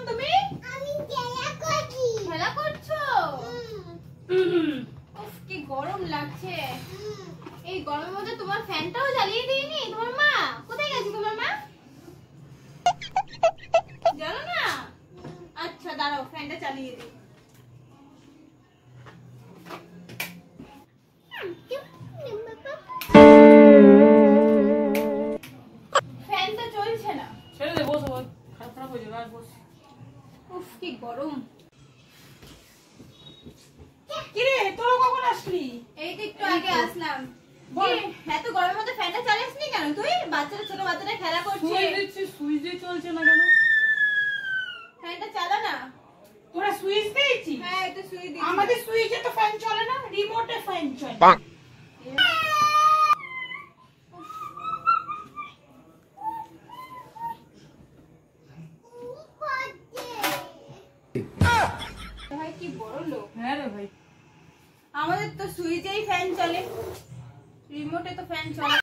তুমি? আমি খেলা করছি। খেলা করছো? উফ কি গরম লাগছে। এই গরমের মধ্যে তোমার ফ্যানটাও জ্বালিয়ে দিইনি তোমার মা? কোথায় গেছে তোমার মা? জানো না? আচ্ছা দাঁড়াও ফ্যানটা চালিয়ে দিই। ফ্যানটা চলছে না। ছেড়ে দে, বসো, খারাপ হয়ে যাবে, আর বস। উফ কি গরম। কিরে তোরা কখন আসলি? এই তো একটু আগে আসলাম। বল। এত গরমের মধ্যে ফ্যানটা চালিয়েছিস কেন তুই? বাচ্চারা ছোট বাচ্চারা খেলা করছে। সুইচ দিয়ে চলছে না কেন? ফ্যানটা চালা না। তোরা সুইচ দিয়েছিস? হ্যাঁ এটা সুইচ দিই। আমাদের সুইচে তো ফ্যান চলে না, রিমোটে ফ্যান চলে। ভাই কি বড় লোক। হ্যাঁ রে ভাই। আমাদের তো সুইচেই ফ্যান চলে, রিমোটে তো ফ্যান চলে।